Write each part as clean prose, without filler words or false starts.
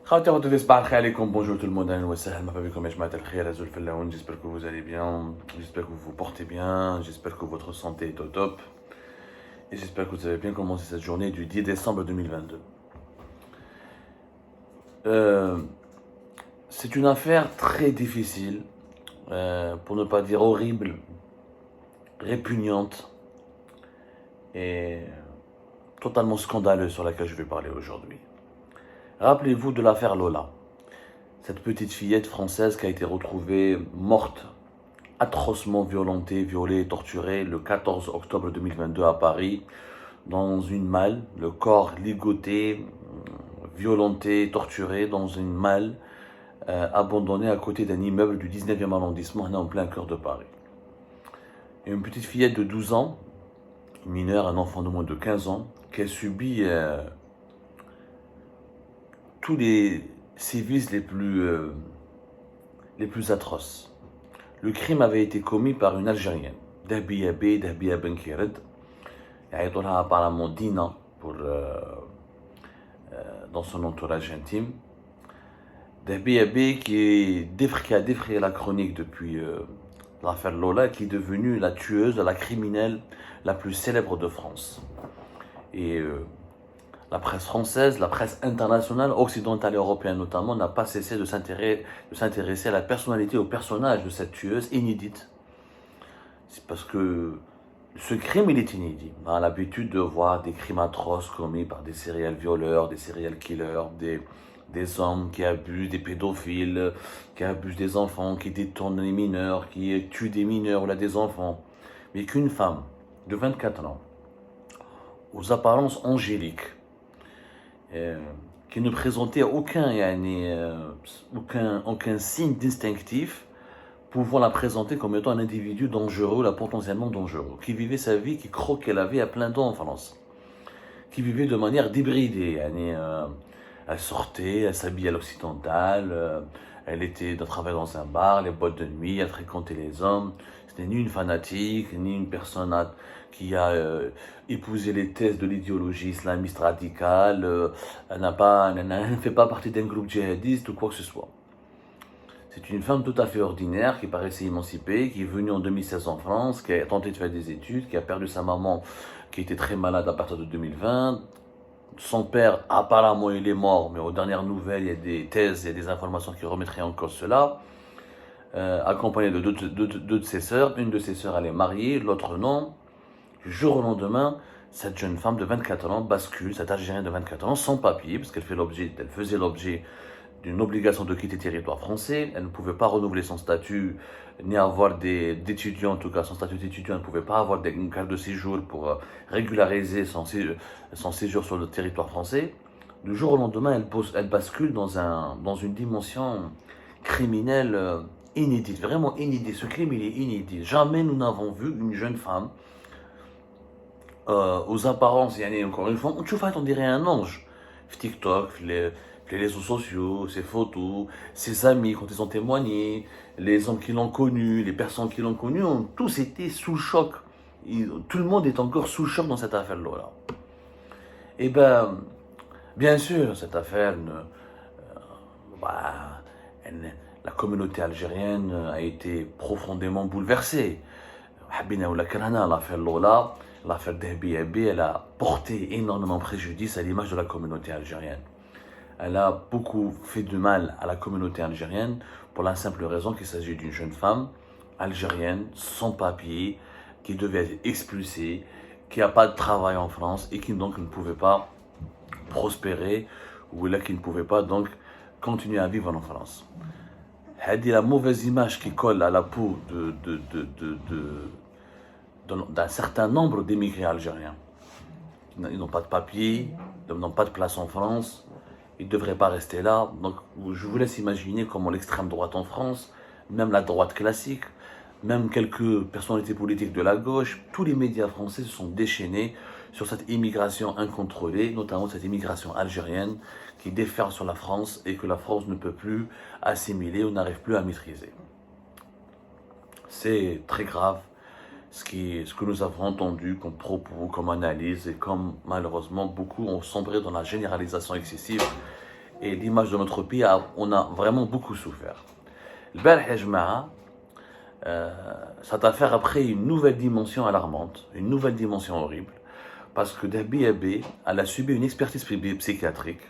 Khawti صباح الخير عليكم, bonjour tout le monde, أهلا وسهلا, مرحبا بكم يا جماعة الخير, Azul Fellaoun, j'espère que vous allez bien, j'espère que vous vous portez bien, j'espère que votre santé est au top, et j'espère que vous avez bien commencé cette journée du 10 décembre 2022. C'est une affaire très difficile, pour ne pas dire horrible, répugnante, et totalement scandaleuse sur laquelle je vais parler aujourd'hui. Rappelez-vous de l'affaire Lola, cette petite fillette française qui a été retrouvée morte, atrocement violentée, violée, torturée le 14 octobre 2022 à Paris, dans une malle, le corps ligoté, violenté, torturé dans une malle abandonnée à côté d'un immeuble du 19e arrondissement, en plein cœur de Paris. Et une petite fillette de 12 ans, mineure, un enfant de moins de 15 ans, qui a subi tous les sévices les plus atroces. Le crime avait été commis par une Algérienne, Dahbia Benkired, apparemment Dina dans son entourage intime. Dahbia qui a défrayé la chronique depuis l'affaire Lola, qui est devenue la tueuse, la criminelle la plus célèbre de France. Et la presse française, la presse internationale, occidentale et européenne notamment, n'a pas cessé de s'intéresser à la personnalité, au personnage de cette tueuse inédite. C'est parce que ce crime, il est inédit. On a l'habitude de voir des crimes atroces commis par des serial violeurs, des serial killers, des hommes qui abusent, des pédophiles, qui abusent des enfants, qui détournent les mineurs, qui tuent des mineurs ou là des enfants. Mais qu'une femme de 24 ans, aux apparences angéliques, qui ne présentait aucun signe distinctif pouvant la présenter comme étant un individu dangereux, là potentiellement dangereux, qui vivait sa vie, qui croquait la vie à plein temps en France, qui vivait de manière débridée. Elle sortait, elle s'habillait à l'occidental, elle travaillait dans un bar, les boîtes de nuit, elle fréquentait les hommes. C'était ni une fanatique, ni une personne qui a épousé les thèses de l'idéologie islamiste radicale, elle ne fait pas partie d'un groupe djihadiste ou quoi que ce soit. C'est une femme tout à fait ordinaire qui paraissait émancipée, qui est venue en 2016 en France, qui a tenté de faire des études, qui a perdu sa maman qui était très malade à partir de 2020. Son père, apparemment, il est mort, mais aux dernières nouvelles, il y a des thèses, il y a des informations qui remettraient en cause cela. Accompagnée de deux de ses sœurs. Une de ses sœurs, elle est mariée, l'autre non. Du jour au lendemain, cette jeune femme de 24 ans bascule, cette Algérienne de 24 ans, sans papier, parce qu'elle faisait l'objet d'une obligation de quitter le territoire français. Elle ne pouvait pas renouveler son statut, ni avoir d'étudiant, en tout cas son statut d'étudiant, elle ne pouvait pas avoir une carte de séjour pour régulariser son séjour sur le territoire français. Du jour au lendemain, elle bascule dans une dimension criminelle inédite, vraiment inédite. Ce crime, il est inédit. Jamais nous n'avons vu une jeune femme aux apparences, encore une fois, on dirait un ange. TikTok, les réseaux sociaux, ses photos, ses amis quand ils ont témoigné, les hommes qui l'ont connu, les personnes qui l'ont connu, ont tous été sous choc. Tout le monde est encore sous choc dans cette affaire-là. Et bien sûr, cette affaire, la communauté algérienne a été profondément bouleversée. L'affaire Lola, l'affaire Dahbia, elle a porté énormément préjudice à l'image de la communauté algérienne. Elle a beaucoup fait du mal à la communauté algérienne pour la simple raison qu'il s'agit d'une jeune femme algérienne sans papier qui devait être expulsée, qui n'a pas de travail en France et qui donc ne pouvait pas prospérer ou là qui ne pouvait pas donc continuer à vivre en France. C'est la mauvaise image qui colle à la peau d'un certain nombre d'émigrés algériens. Ils n'ont pas de papier, ils n'ont pas de place en France, ils ne devraient pas rester là. Donc je vous laisse imaginer comment l'extrême droite en France, même la droite classique, même quelques personnalités politiques de la gauche, tous les médias français se sont déchaînés sur cette immigration incontrôlée, notamment cette immigration algérienne qui déferle sur la France et que la France ne peut plus assimiler ou n'arrive plus à maîtriser. C'est très grave ce que nous avons entendu comme propos, comme analyse et comme malheureusement beaucoup ont sombré dans la généralisation excessive et l'image de notre pays, on a vraiment beaucoup souffert. البارح يا جماعة, cette affaire a pris une nouvelle dimension alarmante, une nouvelle dimension horrible, parce que Dahbia B, elle a subi une expertise psychiatrique,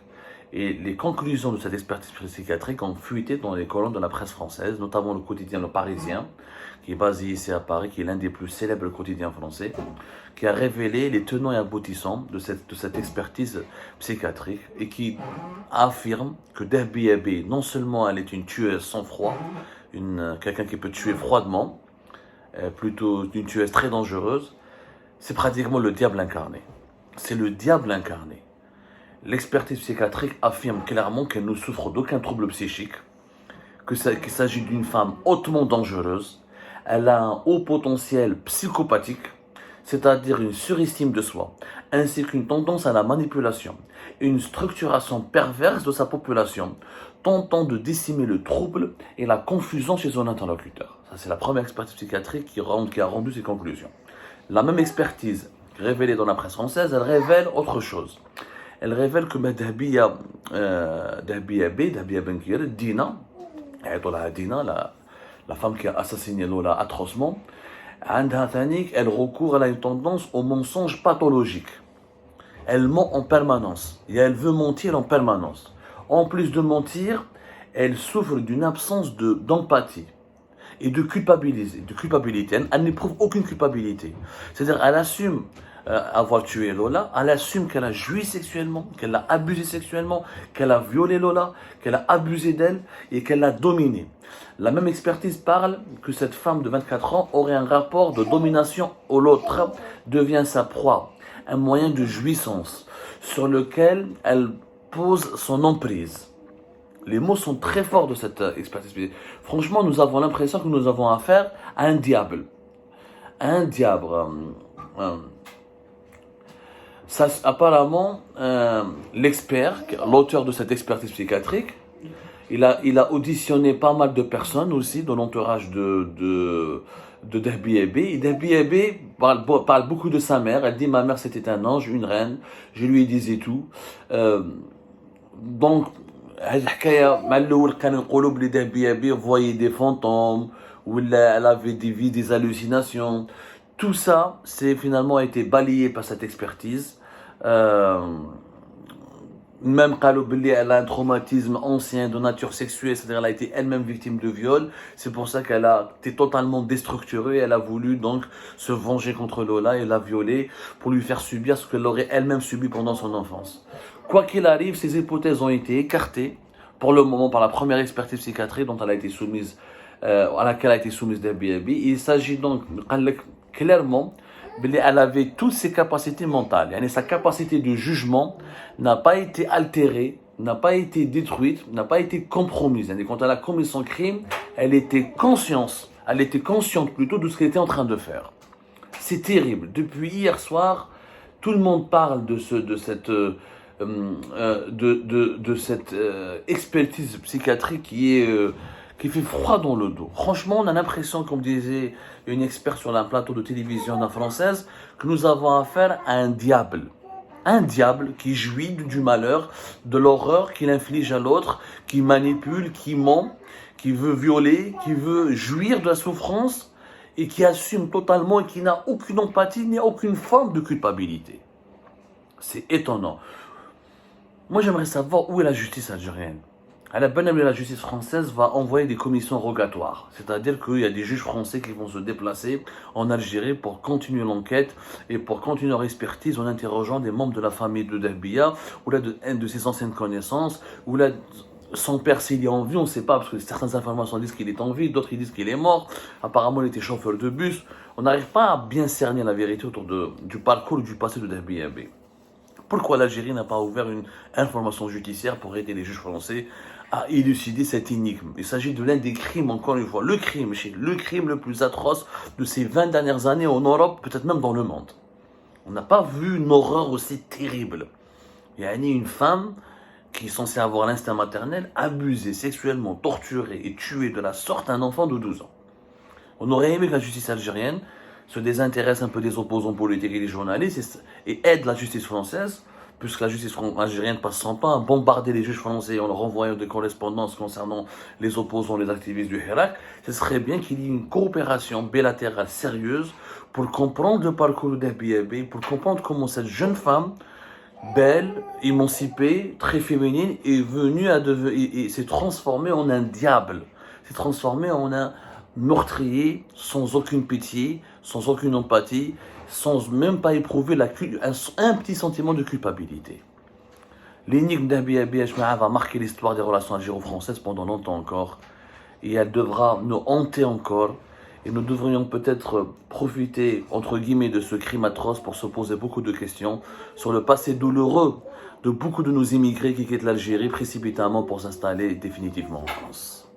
et les conclusions de cette expertise psychiatrique ont fuité dans les colonnes de la presse française, notamment le quotidien Le Parisien, qui est basé ici à Paris, qui est l'un des plus célèbres quotidiens français, qui a révélé les tenants et aboutissants de cette expertise psychiatrique et qui affirme que Dahbia B, non seulement elle est une tueuse sans froid, quelqu'un qui peut tuer froidement, plutôt une tueuse très dangereuse, c'est pratiquement le diable incarné. C'est le diable incarné. L'expertise psychiatrique affirme clairement qu'elle ne souffre d'aucun trouble psychique, qu'il s'agit d'une femme hautement dangereuse. Elle a un haut potentiel psychopathique, c'est-à-dire une surestime de soi, ainsi qu'une tendance à la manipulation, une structuration perverse de sa population, tentant de décimer le trouble et la confusion chez son interlocuteur. Ça, c'est la première expertise psychiatrique qui a rendu ses conclusions. La même expertise révélée dans la presse française, elle révèle autre chose. Elle révèle que Dahbia Benkir, Dina, la femme qui a assassiné Lola atrocement, elle recourt à une tendance au mensonge pathologique. Elle ment en permanence et elle veut mentir en permanence. En plus de mentir, elle souffre d'une absence d'empathie et de culpabilité. Elle n'éprouve aucune culpabilité. C'est-à-dire, elle assume avoir tué Lola, elle assume qu'elle a joui sexuellement, qu'elle l'a abusé sexuellement, qu'elle a violé Lola, qu'elle a abusé d'elle et qu'elle l'a dominée. La même expertise parle que cette femme de 24 ans aurait un rapport de domination où l'autre devient sa proie, un moyen de jouissance sur lequel elle pose son emprise. Les mots sont très forts de cette expertise. Franchement, nous avons l'impression que nous avons affaire à un diable. Un diable. Ça, apparemment, l'expert, l'auteur de cette expertise psychiatrique, il a auditionné pas mal de personnes aussi dans l'entourage de Dahbia B. Et Dahbia B parle beaucoup de sa mère. Elle dit: ma mère c'était un ange, une reine. Je lui disais tout. Donc, الحكايه مع الاول كانوا يقولوا بلي دهبيه بي voyait des fantômes, ou elle avait des hallucinations. Tout ça, c'est finalement été balayé par cette expertise. Même قالوا بلي elle a un traumatisme ancien de nature sexuelle, c'est-à-dire elle a été elle-même victime de viol. C'est pour ça qu'elle a été totalement déstructurée. Elle a voulu donc se venger contre Lola et la violer pour lui faire subir ce qu'elle aurait elle-même subi pendant son enfance. Quoi qu'il arrive, ces hypothèses ont été écartées pour le moment par la première expertise psychiatrique dont elle a été soumise, à laquelle a été soumise Dahbia B. Il s'agit donc clairement qu'elle avait toutes ses capacités mentales. Sa capacité de jugement n'a pas été altérée, n'a pas été détruite, n'a pas été compromise. Quand elle a commis son crime, elle était consciente plutôt de ce qu'elle était en train de faire. C'est terrible. Depuis hier soir, tout le monde parle de cette expertise psychiatrique qui fait froid dans le dos. Franchement, on a l'impression, comme disait une experte sur un plateau de télévision française, que nous avons affaire à un diable. Un diable qui jouit du malheur, de l'horreur qu'il inflige à l'autre, qui manipule, qui ment, qui veut violer, qui veut jouir de la souffrance et qui assume totalement et qui n'a aucune empathie ni aucune forme de culpabilité. C'est étonnant. Moi, j'aimerais savoir où est la justice algérienne. À la bonne heure, la justice française va envoyer des commissions rogatoires. C'est-à-dire qu'il y a des juges français qui vont se déplacer en Algérie pour continuer l'enquête et pour continuer leur expertise en interrogeant des membres de la famille de Dahbia ou là de ses anciennes connaissances, ou là son père s'il est en vie, on ne sait pas, parce que certaines informations disent qu'il est en vie, d'autres disent qu'il est mort. Apparemment, il était chauffeur de bus. On n'arrive pas à bien cerner la vérité autour du parcours ou du passé de Dahbia B. Pourquoi l'Algérie n'a pas ouvert une information judiciaire pour aider les juges français à élucider cette énigme? Il s'agit de l'un des crimes, encore une fois, le crime le plus atroce de ces 20 dernières années en Europe, peut-être même dans le monde. On n'a pas vu une horreur aussi terrible. Il y a une femme qui est censée avoir l'instinct maternel, abusée sexuellement, torturée et tuée de la sorte un enfant de 12 ans. On aurait aimé que la justice algérienne se désintéresse un peu des opposants politiques et des journalistes et aide la justice française puisque la justice algérienne passe son temps à bombarder les juges français en leur envoyant des correspondances concernant les opposants, les activistes du Hirak, ce serait bien qu'il y ait une coopération bilatérale sérieuse pour comprendre le parcours d'Abiyabi, pour comprendre comment cette jeune femme, belle, émancipée, très féminine, est venue à et s'est transformée en un diable, s'est transformée en un meurtrier sans aucune pitié, sans aucune empathie, sans même pas éprouver un petit sentiment de culpabilité. L'énigme d'Abiyabi Ajma'a va marquer l'histoire des relations algéro-françaises pendant longtemps encore, et elle devra nous hanter encore, et nous devrions peut-être profiter, entre guillemets, de ce crime atroce pour se poser beaucoup de questions sur le passé douloureux de beaucoup de nos immigrés qui quittent l'Algérie précipitamment pour s'installer définitivement en France.